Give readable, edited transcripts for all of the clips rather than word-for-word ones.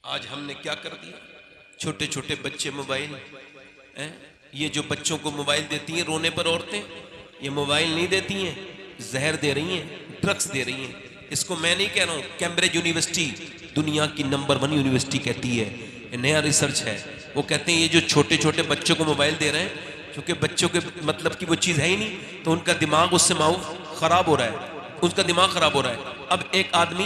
आज हमने क्या कर दिया, छोटे छोटे बच्चे मोबाइल, ये जो बच्चों को मोबाइल देती हैं रोने पर औरतें, ये मोबाइल नहीं देती हैं, जहर दे रही हैं, ड्रग्स दे रही हैं। इसको मैं नहीं कह रहा हूँ, कैम्ब्रिज यूनिवर्सिटी दुनिया की नंबर 1 यूनिवर्सिटी कहती है, नया रिसर्च है, वो कहते हैं ये जो छोटे छोटे बच्चों को मोबाइल दे रहे हैं, क्योंकि बच्चों के मतलब की वो चीज़ है ही नहीं, तो उनका दिमाग उससे खराब हो रहा है, उसका दिमाग खराब हो रहा है। अब एक आदमी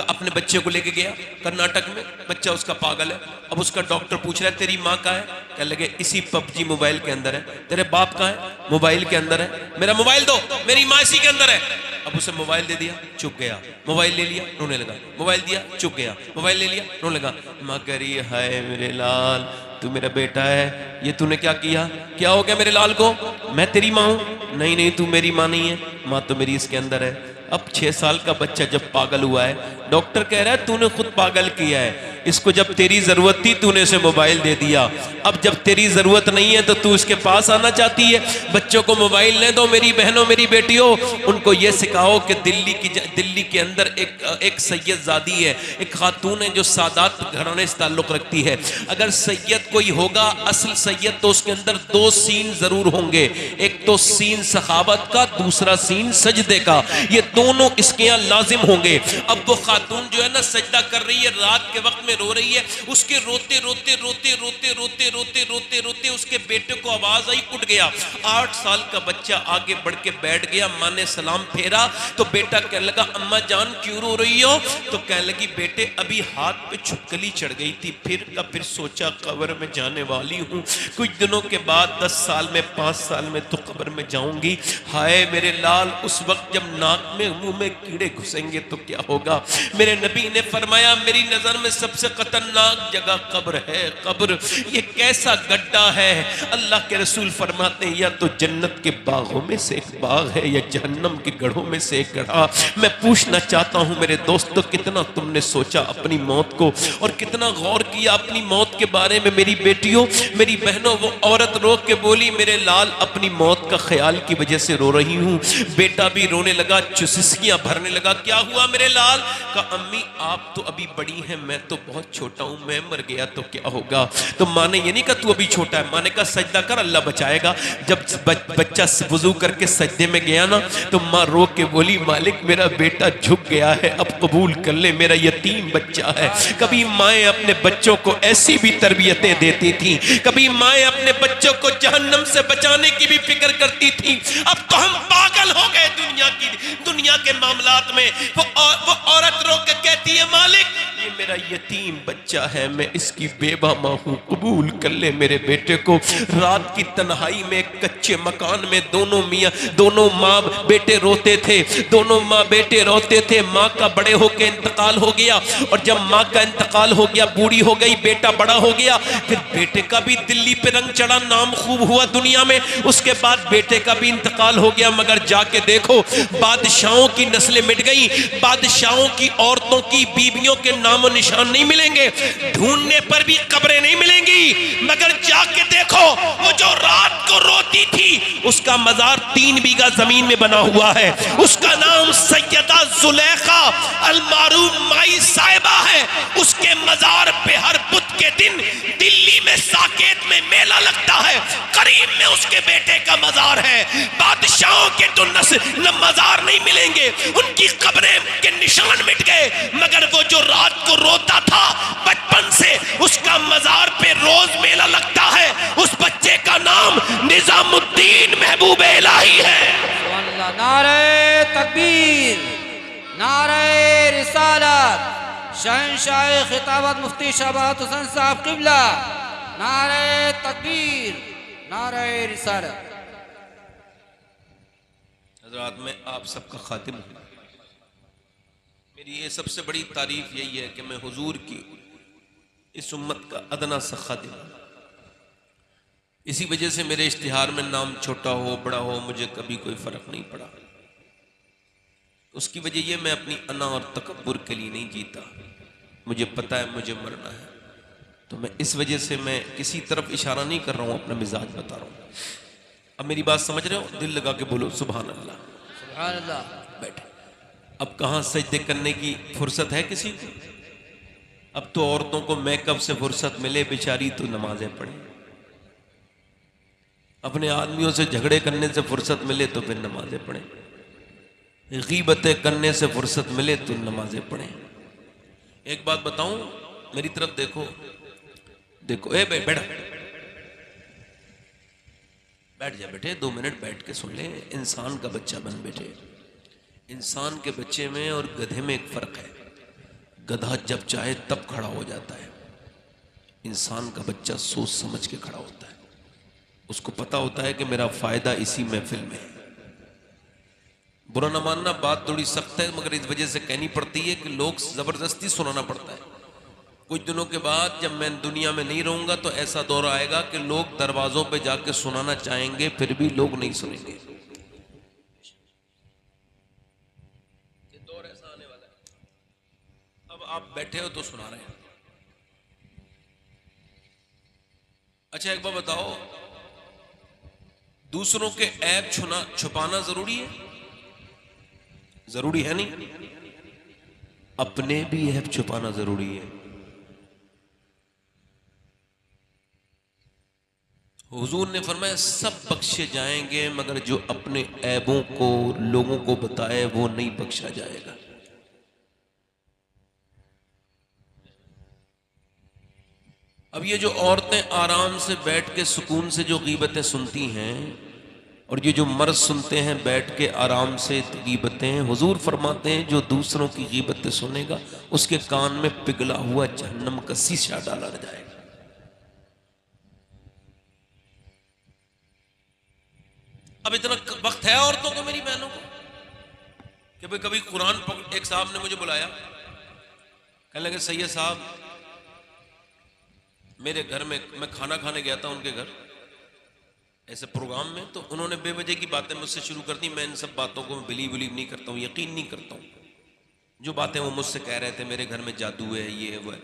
अपने बच्चे को लेके गया कर्नाटक में, बच्चा उसका पागल है। अब उसका डॉक्टर पूछ रहा है तेरी माँ कहाँ है, कह लगे इसी पबजी मोबाइल के अंदर है। तेरे बाप कहाँ है, मोबाइल के अंदर है। मेरा मोबाइल दो, मेरी माँ इसी के अंदर है। अब उसे मोबाइल दे दिया, चुप गया। मोबाइल ले लिया, रोने लगा। मोबाइल दिया, चुप गया। मोबाइल ले लिया, रोने लगा। माँ कह रही है हाय मेरे लाल, तू मेरा बेटा है, ये तूने क्या किया, क्या हो गया मेरे लाल को, मैं तेरी माँ हूँ। नहीं नहीं तू मेरी माँ नहीं है, माँ तो मेरी इसके अंदर है। अब 6 साल का बच्चा जब पागल हुआ है, डॉक्टर कह रहा है तूने खुद पागल किया है इसको, जब तेरी जरूरत थी तूने इसे मोबाइल दे दिया, अब जब तेरी जरूरत नहीं है तो तू इसके पास आना चाहती है। बच्चों को मोबाइल ले दो, मेरी बहनों मेरी बेटियों, उनको ये सिखाओ कि दिल्ली के अंदर एक सैयदजादी है, एक खातून है जो सादात घराने से ताल्लुक रखती है। अगर सैयद कोई होगा असल सैयद तो उसके अंदर 2 सीन जरूर होंगे, एक तो सीन सखावत का, दूसरा सीन सजदे का, ये दोनों इसके यहाँ लाजिम होंगे। अब वो खातून जो है ना सजदा कर रही है, रात के वक्त में रो रही है, उसके रोते रोते रोते रोते रोते रोते रोते रोते उसके बेटे को आवाज आई, उठ गया। 8 साल का बच्चा आगे बढ़ के बैठ गया, माँ ने सलाम फेरा तो बेटा कहने लगा अम्मा जान क्यों रो रही हो, तो कहने लगी बेटे अभी हाथ पे छुटकली चढ़ गई थी, फिर सोचा कब्र में जाने वाली हूँ, कुछ दिनों के बाद 10 साल में 5 साल में तो कब्र में जाऊंगी। हाय मेरे लाल, उस वक्त जब नाक में मुंह में कीड़े घुसेंगे तो क्या होगा। मेरे नबी ने फरमाया मेरी नजर में सबसे खतरनाक जगह कब्र है। कब्र ये कैसा गड्ढा है, अल्लाह के रसूल फरमाते हैं या तो जन्नत के बागों में से एक बाग है या जहन्नम के गढ़ों में से एक गढ़ा। मैं पूछना चाहता हूं मेरे दोस्तों, कितना तुमने सोचा अपनी मौत को और कितना गौर किया अपनी मौत के बारे में। मेरी बेटियों मेरी बहनों, वो औरत रो के बोली मेरे लाल अपनी मौत का ख्याल की वजह से रो रही हूँ। बेटा भी रोने लगा, चुसिस्कियां भरने लगा। क्या हुआ मेरे लाल, कहा अम्मी आप तो अभी बड़ी हैं, मैं तो बहुत छोटा हूं, मैं मर गया तो क्या होगा। तो माँ ने ये नहीं कहा तू अभी छोटा है, माँ ने कहा सजदा कर अल्लाह बचाएगा। जब बच्चा वुजू करके सजदे में गया ना तो माँ रो के बोली मालिक मेरा बेटा झुक गया है, अब कबूल कर ले, मेरा यतीम बच्चा है। कभी माएँ अपने बच्चों को ऐसी भी तरबियतें देती थी, कभी माएँ अपने बच्चों को जहन्नम से बचाने की भी फिक्र करती थी। अब तो हम पागल हो गए दुनिया के मामलात में। वो औरत रो के कहती है मालिक ये मेरा यतीम बच्चा है, मैं इसकी बेवा माँ हूँ, कबूल कर ले मेरे बेटे को। रात की तन्हाई में कच्चे मकान में दोनों माँ बेटे रोते थे, दोनों माँ बेटे रोते थे। माँ का बड़े होके इंतकाल हो गया और जब माँ का इंतकाल हो गया बूढ़ी हो गई, बेटा बड़ा हो गया, फिर बेटे का भी दिल्ली पे रंग चढ़ा, नाम खूब हुआ दुनिया में। उसके बाद बेटे का भी इंतकाल हो गया, मगर जाके देखो बादशाहों की नस्लें मिट गई, बादशाहों की औरतों की बीवियों के नामो निशान नहीं मिलेंगे, ढूंढने पर भी कब्रें नहीं मिलेंगी। मगर जाके देखो वो जो रात को रोती थी उसका मजार 3 बीघा जमीन में बना हुआ है, उसका नाम सैयदा जुलेखा अलमारूफ माई साहिबा है। उसके मजार पे हर बुध के दिन दिल्ली में साकेत में मेला लगता है, करीब में उसके बेटे का मजार है। बादशाहों के तो मजार नहीं मिलेंगे, उनकी कब्रें के निशान मिट गए, मगर वो जो रात को रोता था बचपन से उसका मजार पे रोज मेला लगता है। उस बच्चे का नाम निजामुद्दीन महबूब इलाही है। नारे तकबीर, नारे रिसालत, शहंशाह खिताबत मुफ्ती शहबाज हुसैन साहब किबला, नारे तकबीर, नारे रिसालत। हज़रात मैं आप सबका खातिम हूँ। मेरी ये सबसे बड़ी तारीफ यही है कि मैं हुजूर की इस उम्मत का अदना सा खातिम हूँ। इसी वजह से मेरे इश्तिहार में नाम छोटा हो बड़ा हो मुझे कभी कोई फ़र्क नहीं पड़ा। उसकी वजह यह मैं अपनी अना और तकब्बुर के लिए नहीं जीता, मुझे पता है मुझे मरना है, तो मैं इस वजह से मैं किसी तरफ इशारा नहीं कर रहा हूँ, अपना मिजाज बता रहा हूँ। अब मेरी बात समझ रहे हो, दिल लगा के बोलो सुभान अल्लाह। सुभान अल्लाह। बैठे। अब कहाँ सजदे करने की फुर्सत है किसी को? अब तो औरतों को मेकअप से फुर्सत मिले बेचारी तो नमाजें पढ़े, अपने आदमियों से झगड़े करने से फुर्सत मिले तो फिर नमाजें पढ़े, गीबतें करने से फुर्सत मिले तो नमाजें पढ़े। एक बात बताऊं, मेरी तरफ देखो, देखो ए बैठ बैठ जा बेटे, 2 मिनट बैठ के सुन ले। इंसान का बच्चा बन बेटे। इंसान के बच्चे में और गधे में एक फर्क है। गधा जब चाहे तब खड़ा हो जाता है, इंसान का बच्चा सोच समझ के खड़ा होता है। उसको पता होता है कि मेरा फायदा इसी महफिल में है। बुरा न मानना, बात थोड़ी सख्त है मगर इस वजह से कहनी पड़ती है कि लोग जबरदस्ती सुनाना पड़ता है। कुछ दिनों के बाद जब मैं दुनिया में नहीं रहूंगा तो ऐसा दौर आएगा कि लोग दरवाजों पे जाके सुनाना चाहेंगे, फिर भी लोग नहीं सुनेंगे। ये दौर ऐसा आने वाला है। अब आप बैठे हो तो सुना रहे हैं। अच्छा एक बात बताओ, दूसरों के ऐब छुपाना जरूरी है? जरूरी है नहीं? अपने भी ऐब छुपाना जरूरी है। हुजूर ने फरमाया सब बख्शे जाएंगे मगर जो अपने ऐबों को लोगों को बताए वो नहीं बख्शा जाएगा। अब ये जो औरतें आराम से बैठ के सुकून से जो गीबतें सुनती हैं और ये जो मर्द सुनते हैं बैठ के आराम से गीबतें, हुजूर फरमाते हैं जो दूसरों की गीबतें सुनेगा उसके कान में पिघला हुआ जहन्नम का शीशा डाला जाएगा। अब इतना वक्त है औरतों को, मेरी बहनों को, कि भाई कभी कुरान एक साहब ने मुझे बुलाया, कहने लगे सैयद साहब मेरे घर में, मैं खाना खाने गया था उनके घर ऐसे प्रोग्राम में, तो उन्होंने बेवजह की बातें मुझसे शुरू कर दी। मैं इन सब बातों को बिलीव नहीं करता हूँ, यकीन नहीं करता हूँ। जो बातें वो मुझसे कह रहे थे, मेरे घर में जादू है, ये है वो है,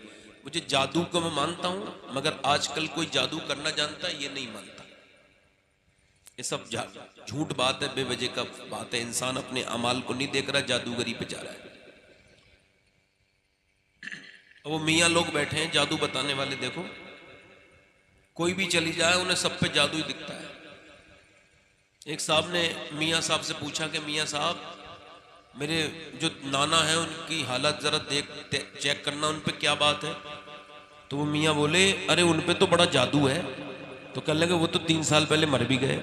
मुझे जादू को मैं मानता हूँ मगर आजकल कोई जादू करना जानता है ये नहीं मानता। ये सब झूठ बात है, बेवजह का बात है। इंसान अपने अमाल को नहीं देख रहा, जादूगरी पे जा रहा है। वो मियाँ लोग बैठे हैं जादू बताने वाले, देखो कोई भी चली जाए उन्हें सब पे जादू ही दिखता है। एक साहब ने मियाँ साहब से पूछा कि मियाँ साहब मेरे जो नाना है उनकी हालत जरा चेक करना, उन पे क्या बात है? तो वो मियाँ बोले अरे उन पे तो बड़ा जादू है। तो कहने लगे वो तो 3 साल पहले मर भी गए।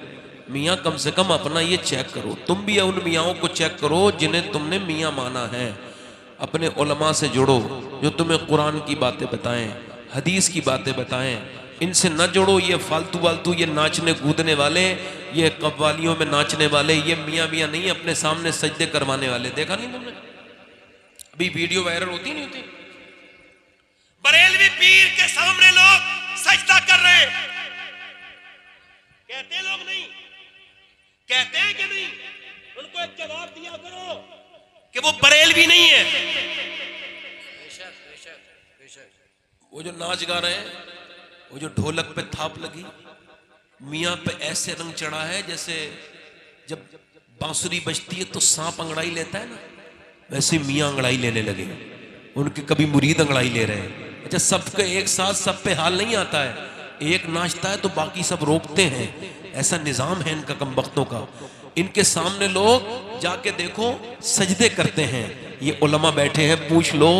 मियाँ कम से कम अपना ये चेक करो, तुम भी उन मियाँओं को चेक करो जिन्हें तुमने मियाँ माना है। अपने उलमा से जुड़ो जो तुम्हें कुरान की बातें बताएं, हदीस की बातें बताएं। इनसे न जोड़ो ये फालतू वालतू, ये नाचने कूदने वाले, ये कव्वालियों में नाचने वाले, ये मियाँ मियाँ नहीं अपने सामने सजदे करवाने वाले। देखा नहीं तुमने? अभी वीडियो वायरल होती नहीं होती, बरेलवी पीर के सामने लोग सजदा कर रहे हैं। कहते लोग नहीं, कहते हैं कि नहीं? उनको एक जवाब दिया करो कि वो बरेलवी नहीं है। बेशक बेशक बेशक। वो जो नाच गा रहे हैं, वो जो ढोलक पे थाप लगी, मियाँ पे ऐसे रंग चढ़ा है जैसे जब बांसुरी बजती है तो सांप अंगड़ाई लेता है ना, वैसे मियाँ अंगड़ाई लेने लगे। उनके कभी मुरीद अंगड़ाई ले रहे हैं। अच्छा सबके एक साथ सब पे हाल नहीं आता है, एक नाचता है तो बाकी सब रोकते हैं। ऐसा निजाम है इनका कमबख्तों का। इनके सामने लोग जाके देखो सजदे करते हैं। ये उलमा बैठे हैं, पूछ लो।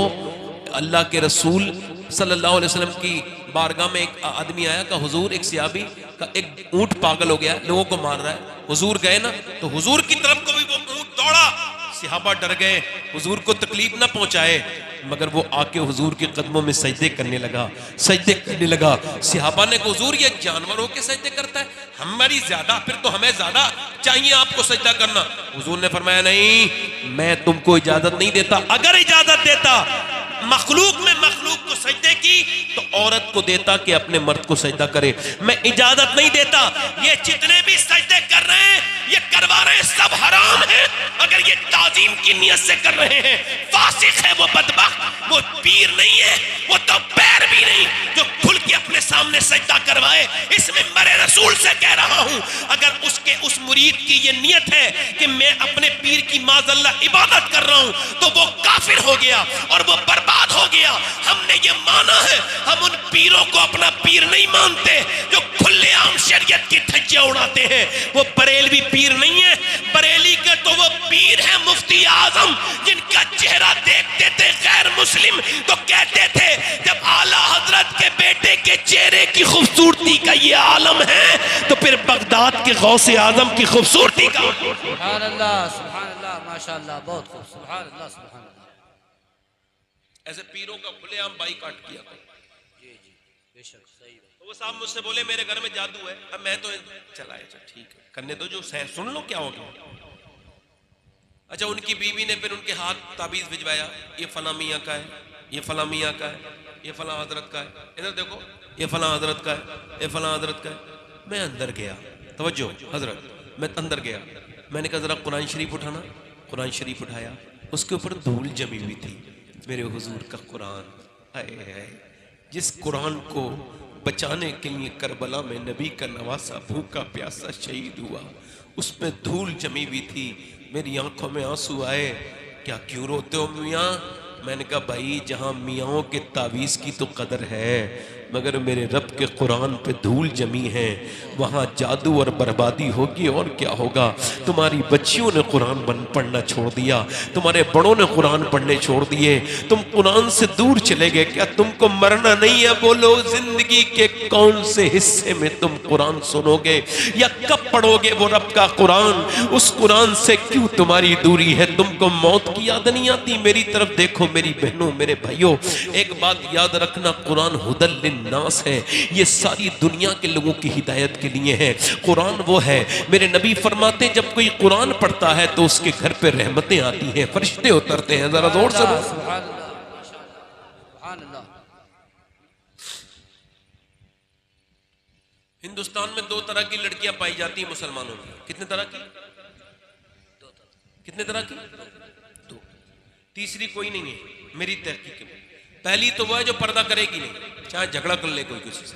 अल्लाह के रसूल सल्लल्लाहु अलैहि वसल्लम की बारगाह में एक आदमी आया, का हुजूर एक सियाबी का एक ऊंट पागल हो गया, लोगों को मार रहा है। हुजूर गए ना तो हुजूर की तरफ को भी वो ऊंट दौड़ा, सिहाबा डर गए, हुजूर को तकलीफ ना पहुंचाए, मगर वो आके हुजूर के कदमों में सजदे करने लगा, सजदे करने लगा। सिहाबा ने कहा हुजूर ये जानवर होके सजदे करता है, हमारी ज्यादा, फिर तो हमें ज्यादा चाहिए आपको सजदा करना। हुजूर ने फरमाया नहीं, मैं तुमको इजाजत नहीं देता। अगर इजाजत देता मखलूक में मखलूक को सजदे की तो औरत को देता कि अपने मर्द को सजदा करे। मैं इजाजत नहीं देता। ये जितने भी सजदे कर रहे हैं, ये करवा रहे हैं, सब हराम है। अगर ये ताजीम की नियत से कर रहे हैं, फासिक है वो बदबख्त, वो पीर नहीं है, वो तो पैर भी नहीं जो खुल के अपने सामने सजदा करवाए। इस मिंबर रसूल से कह रहा हूं, अगर उसके उस मुरीद की ये नियत है कि मैं अपने पीर की माज़अल्लाह इबादत कर रहा हूं, तो वो काफिर हो गया और वो बर्बाद हो गया। हमने ये माना है, हम उन पीरों को अपना पीर नहीं मानते जो खुलेआम शरीयत की धज्जियां उड़ाते हैं। वो बरेलवी पीर नहीं है, बरेली के तो वो पीर है मुफ्ती आजम, जिनका चेहरा देखते थे गैर मुस्लिम तो कहते थे जब आला हजरत के बेटे के चेहरे की खूबसूरती का ये आलम है तो फिर बगदाद के गौसे आजम की खूबसूरती का। सुभान अल्लाह माशाअल्लाह, बहुत खूब, सुभान अल्लाह सुभान अल्लाह। ऐसे पीरों का खुलेआम बाइकाट किया। जी जी बेशक सही है। तो वो साहब मुझसे बोले मेरे घर में जादू है। अब मैं तो चला, अच्छा ठीक है करने दो, जो सुन लो क्या हो गया। अच्छा, उनकी बीवी ने फिर उनके हाथ ताबीज भिजवाया, ये फला मियाँ का है, ये फला मियाँ का है, ये फला हजरत का है, इधर देखो ये फला हजरत का है, ये फला हजरत का है। मैं अंदर गया, तवज्जो हजरत, मैं अंदर गया, मैंने कहा जरा कुरान शरीफ उठाना। कुरान शरीफ उठाया, उसके ऊपर धूल जमी हुई थी। मेरे हुजूर का कुरान, आए हाय, जिस कुरान को बचाने के लिए करबला में नबी का नवासा भूखा प्यासा शहीद हुआ, उसमें धूल जमी हुई थी। मेरी आंखों में आंसू आए। क्या क्यों रोते हो मियाँ? मैंने कहा भाई, जहाँ मियाँओं के तावीज़ की तो कदर है, मगर मेरे रब के कुरान पे धूल जमी है, वहाँ जादू और बर्बादी होगी और क्या होगा। तुम्हारी बच्चियों ने कुरान पढ़ना छोड़ दिया, तुम्हारे बड़ों ने कुरान पढ़ने छोड़ दिए, तुम कुरान से दूर चले गए। क्या तुमको मरना नहीं है? बोलो, जिंदगी के कौन से हिस्से में तुम कुरान सुनोगे या कब पढ़ोगे वो रब का कुरान? उस कुरान से क्यों तुम्हारी दूरी है? तुमको मौत की याद नहीं आती? मेरी तरफ देखो मेरी बहनों, मेरे भाइयों, एक बात याद रखना, कुरान हुदल लिन्नास है, ये सारी दुनिया के लोगों की हिदायत के लिए है। कुरान वो है, मेरे नबी फरमाते जब कोई कुरान पढ़ता है तो उसके घर पे रहमतें आती हैं, फरिश्ते उतरते हैं। जरा जोर से बोलो सुभान अल्लाह, सुभान अल्लाह। हिंदुस्तान में 2 तरह की लड़कियां पाई जाती हैं मुसलमानों में। कितने तरह की? 2 तरह। कितने तरह की? 2। तीसरी कोई नहीं है मेरी तहकीक में। पहली तो वह है जो पर्दा करेगी नहीं, चाहे झगड़ा कर ले कोई किसी से,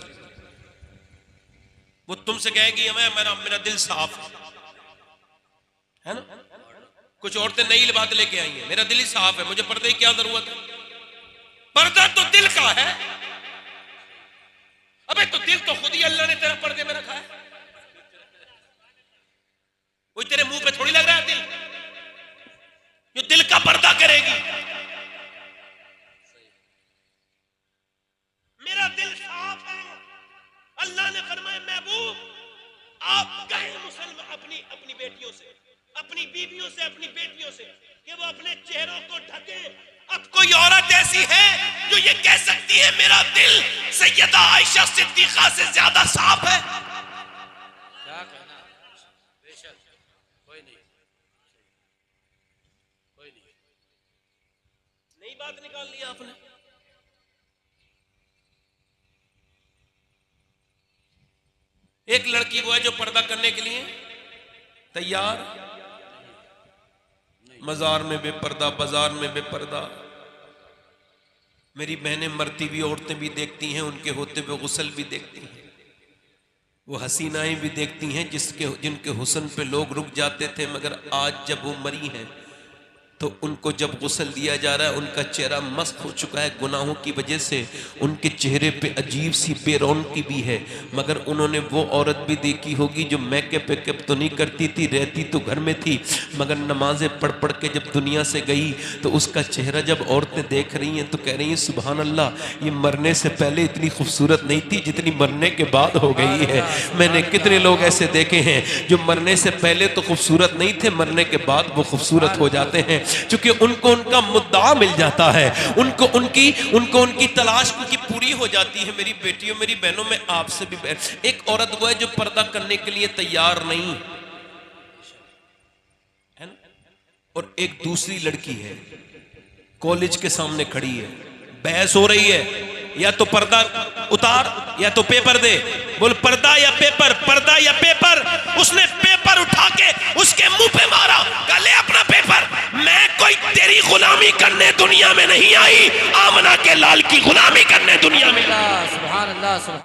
वो तुमसे कहेगी मेरा दिल साफ है ना। कुछ औरतें नई बात लेके आई हैं, मेरा दिल ही साफ है, मुझे पर्दे की क्या जरूरत है? पर्दा तो दिल का है। अबे तो दिल तो खुद ही अल्लाह ने तेरा पर्दे में रखा है, वो तेरे मुंह पे थोड़ी लग रहा है दिल, जो दिल का पर्दा करेगी। मेरा दिल साफ है। अल्लाह ने फरमाया महबूब, आप कहें मुसलमान अपनी बेटियों से, अपनी बीवियों से, अपनी बेटियों से कि वो अपने चेहरों को ढके। अब कोई औरत ऐसी है जो ये कह सकती है मेरा दिल सैयदा आयशा सिद्दीका से ज्यादा साफ है? क्या कहना, बेशक कोई नहीं, कोई नहीं। नई बात निकाल लिया आपने। एक लड़की वो है जो पर्दा करने के लिए तैयार, मजार में बेपर्दा, बाजार में बेपर्दा। मेरी बहनें मरती हुई औरतें भी देखती हैं, उनके होते हुए गुस्ल भी देखती हैं, वो हसीनाएं भी देखती हैं जिनके हुस्न पे लोग रुक जाते थे, मगर आज जब वो मरी हैं तो उनको जब गुस्ल दिया जा रहा है, उनका चेहरा मस्त हो चुका है गुनाहों की वजह से, उनके चेहरे पे अजीब सी बेरौनकी भी है। मगर उन्होंने वो औरत भी देखी होगी जो मेकअप वेकअप तो नहीं करती थी, रहती तो घर में थी, मगर नमाजें पढ़ पढ़ के जब दुनिया से गई तो उसका चेहरा जब औरतें देख रही हैं तो कह रही हैं सुभान अल्लाह, ये मरने से पहले इतनी खूबसूरत नहीं थी जितनी मरने के बाद हो गई है। मैंने कितने लोग ऐसे देखे हैं जो मरने से पहले तो खूबसूरत नहीं थे, मरने के बाद वो खूबसूरत हो जाते हैं, क्योंकि उनको उनका मुद्दा मिल जाता है, उनको उनकी तलाश की पूरी हो जाती है। मेरी बेटियों, मेरी बहनों, में आपसे भी एक औरत वो है जो पर्दा करने के लिए तैयार नहीं है ना, और एक दूसरी लड़की है कॉलेज के सामने खड़ी है, बहस हो रही है, या तो पर्दा उतार या तो पेपर दे। बोल पर्दा या पेपर, पर्दा या पेपर। उसने पेपर उठा के उसके मुंह पे मारा, कहा ले अपना पेपर, मैं कोई तेरी गुलामी करने दुनिया में नहीं आई, आमना के लाल की गुलामी करने दुनिया में। सुभान अल्लाह।